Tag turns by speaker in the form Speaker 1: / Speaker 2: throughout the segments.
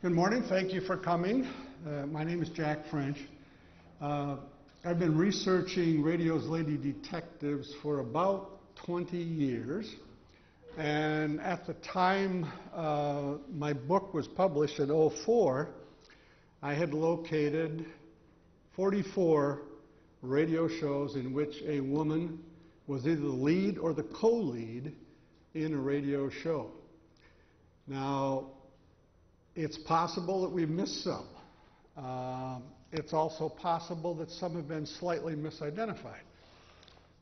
Speaker 1: Good morning. Thank you for coming. My name is Jack French. I've been researching radio's lady detectives for about 20 years. And at the time my book was published in 2004, I had located 44 radio shows in which a woman was either the lead or the co-lead in a radio show. Now, it's possible that we've missed some. It's also possible that some have been slightly misidentified.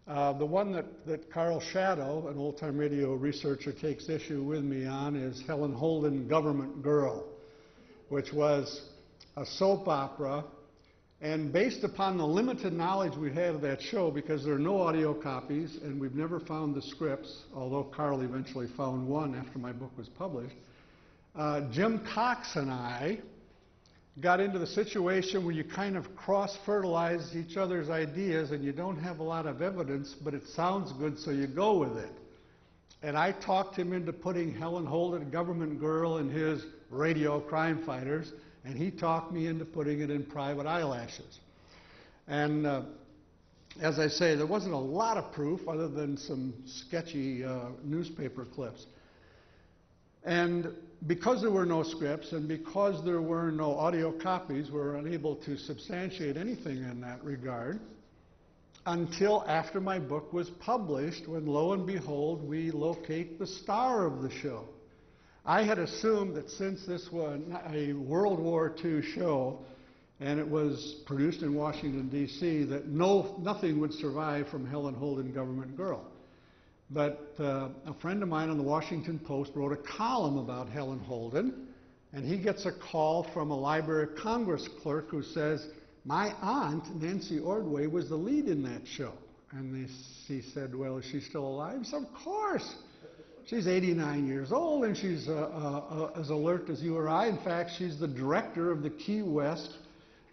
Speaker 1: The one that Carl Shadow, an old-time radio researcher, takes issue with me on is Helen Holden, Government Girl, which was a soap opera. And based upon the limited knowledge we had of that show, because there are no audio copies and we've never found the scripts, although Carl eventually found one after my book was published, Jim Cox and I got into the situation where you kind of cross-fertilize each other's ideas and you don't have a lot of evidence, but it sounds good, so you go with it. And I talked him into putting Helen Holden, Government Girl, in his radio Crime Fighters, and he talked me into putting it in Private Eyelashes. And as I say, there wasn't a lot of proof other than some sketchy newspaper clips. And because there were no scripts and because there were no audio copies, we were unable to substantiate anything in that regard until after my book was published, when lo and behold, we locate the star of the show. I had assumed that since this was a World War II show and it was produced in Washington, D.C., that nothing would survive from Helen Holden, Government Girl. But a friend of mine on the Washington Post wrote a column about Helen Holden, and he gets a call from a Library of Congress clerk who says, my aunt, Nancy Ordway, was the lead in that show. And he said, well, is she still alive? He said, of course. She's 89 years old, and she's as alert as you or I. In fact, she's the director of the Key West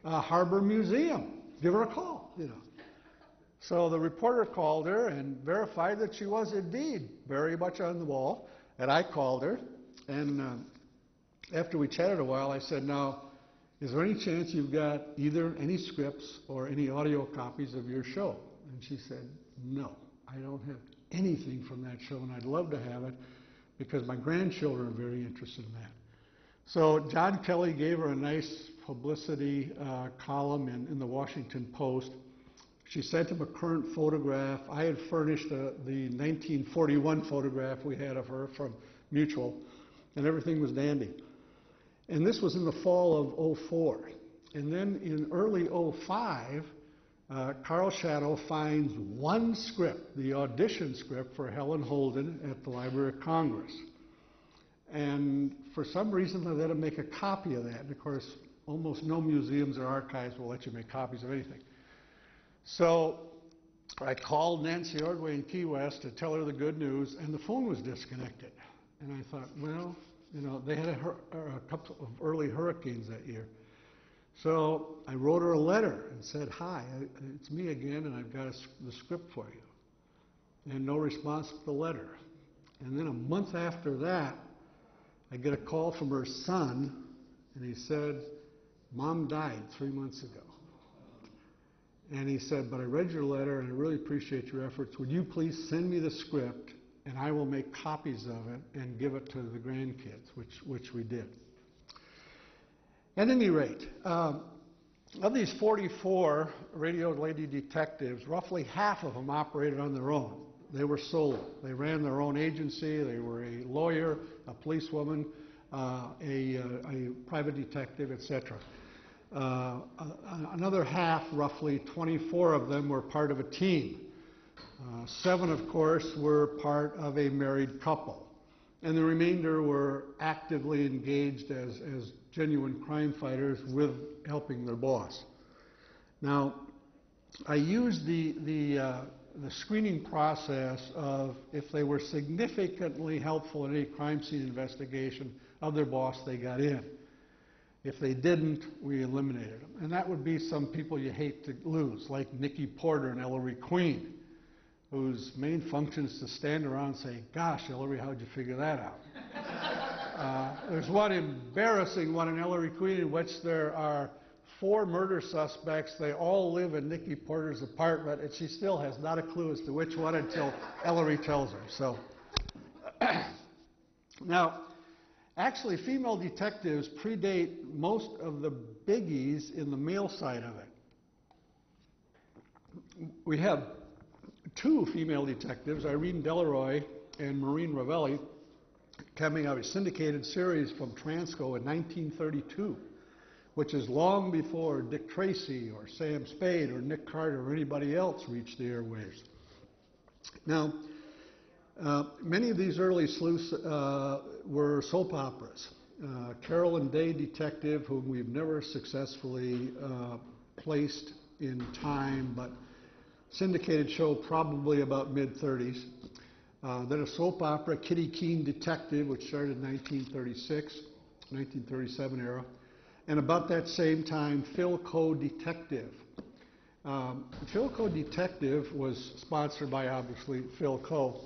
Speaker 1: Harbor Museum. Give her a call, you know. So the reporter called her and verified that she was indeed very much on the ball. And I called her, and after we chatted a while, I said, now, is there any chance you've got either any scripts or any audio copies of your show? And she said, no, I don't have anything from that show, and I'd love to have it because my grandchildren are very interested in that. So John Kelly gave her a nice publicity column in the Washington Post. She sent him a current photograph. I had furnished the 1941 photograph we had of her from Mutual, and everything was dandy. And this was in the fall of 2004. And then in early 2005, Carl Shadow finds one script, the audition script for Helen Holden at the Library of Congress. And for some reason, they let him make a copy of that. And of course, almost no museums or archives will let you make copies of anything. So I called Nancy Ordway in Key West to tell her the good news, and the phone was disconnected. And I thought, well, you know, they had a couple of early hurricanes that year. So I wrote her a letter and said, hi, it's me again, and I've got the script for you. And no response to the letter. And then a month after that, I get a call from her son, and he said, Mom died 3 months ago. And he said, but I read your letter, and I really appreciate your efforts. Would you please send me the script, and I will make copies of it and give it to the grandkids, which we did. At any rate, of these 44 radio lady detectives, roughly half of them operated on their own. They were solo. They ran their own agency. They were a lawyer, a policewoman, a private detective, etc. Another half, roughly 24 of them, were part of a team. 7, of course, were part of a married couple. And the remainder were actively engaged as genuine crime fighters with helping their boss. Now, I used the screening process of if they were significantly helpful in any crime scene investigation of their boss, they got in. If they didn't, we eliminated them. And that would be some people you hate to lose, like Nikki Porter and Ellery Queen, whose main function is to stand around and say, gosh, Ellery, how'd you figure that out? There's one embarrassing one in Ellery Queen in which there are 4 murder suspects. They all live in Nikki Porter's apartment, and she still has not a clue as to which one until Ellery tells her. So, now, actually, female detectives predate most of the biggies in the male side of it. We have 2 female detectives, Irene Delaroy and Maureen Ravelli, coming out of a syndicated series from Transco in 1932, which is long before Dick Tracy or Sam Spade or Nick Carter or anybody else reached the airwaves. Now, many of these early sleuths were soap operas. Carolyn Day Detective, whom we've never successfully placed in time, but syndicated show probably about mid-30s. Then a soap opera, Kitty Keene Detective, which started in 1937 era. And about that same time, Philco Detective. Philco Detective was sponsored by, obviously, Philco.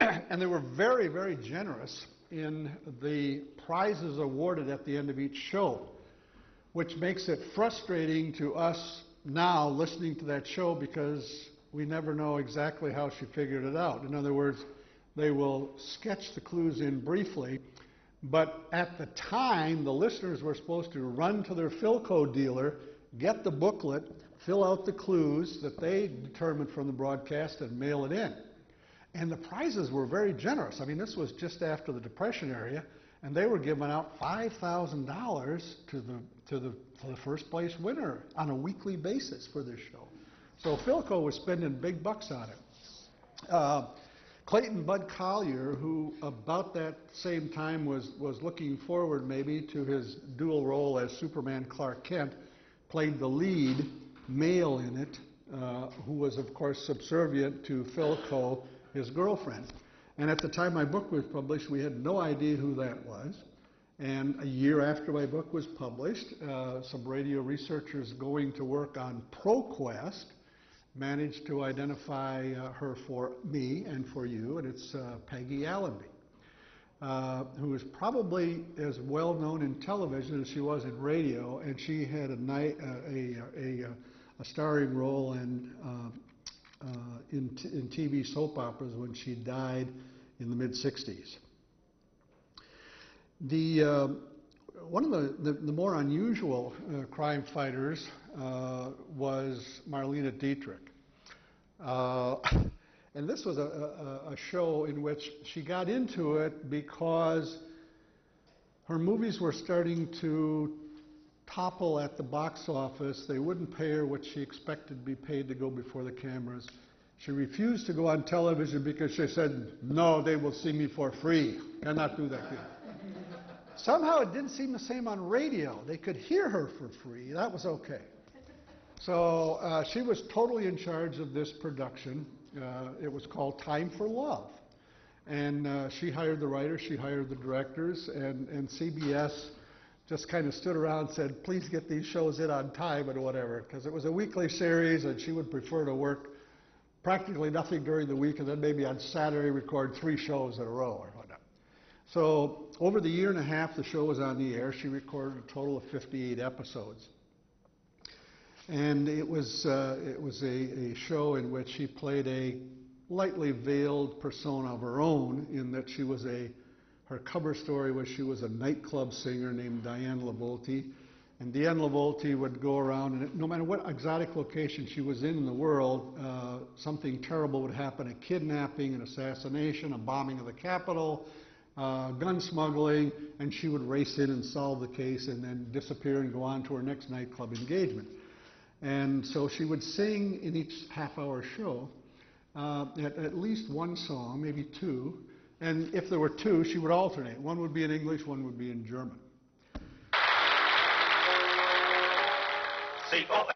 Speaker 1: And they were very, very generous in the prizes awarded at the end of each show, which makes it frustrating to us now listening to that show because we never know exactly how she figured it out. In other words, they will sketch the clues in briefly, but at the time, the listeners were supposed to run to their Philco dealer, get the booklet, fill out the clues that they determined from the broadcast, and mail it in. And the prizes were very generous. I mean, this was just after the Depression era, and they were giving out $5,000 to the first place winner on a weekly basis for this show. So Philco was spending big bucks on it. Clayton Bud Collier, who about that same time was looking forward maybe to his dual role as Superman Clark Kent, played the lead male in it, who was, of course, subservient to Philco, his girlfriend. And at the time my book was published, we had no idea who that was. And a year after my book was published, some radio researchers going to work on ProQuest managed to identify her for me and for you, and it's Peggy Allenby, who is probably as well known in television as she was in radio, and she had a starring role in TV soap operas when she died in the mid-60s. One of the more unusual crime fighters was Marlene Dietrich. And this was a show in which she got into it because her movies were starting to topple at the box office. They wouldn't pay her what she expected to be paid to go before the cameras. She refused to go on television because she said, no, they will see me for free. Cannot do that. Somehow it didn't seem the same on radio. They could hear her for free. That was okay. So she was totally in charge of this production. It was called Time for Love. And she hired the writers, she hired the directors, and CBS just kind of stood around and said, please get these shows in on time and whatever, because it was a weekly series and she would prefer to work practically nothing during the week and then maybe on Saturday record 3 shows in a row or whatnot. So over the year and a half the show was on the air, she recorded a total of 58 episodes. And it was a show in which she played a lightly veiled persona of her own, in that she was her cover story was she was a nightclub singer named Diane LaVolte. And Diane LaVolte would go around, and no matter what exotic location she was in the world, something terrible would happen: a kidnapping, an assassination, a bombing of the Capitol, gun smuggling, and she would race in and solve the case and then disappear and go on to her next nightclub engagement. And so she would sing in each half-hour show at least one song, maybe 2. And if there were 2, she would alternate. One would be in English, one would be in German.
Speaker 2: C-O-M.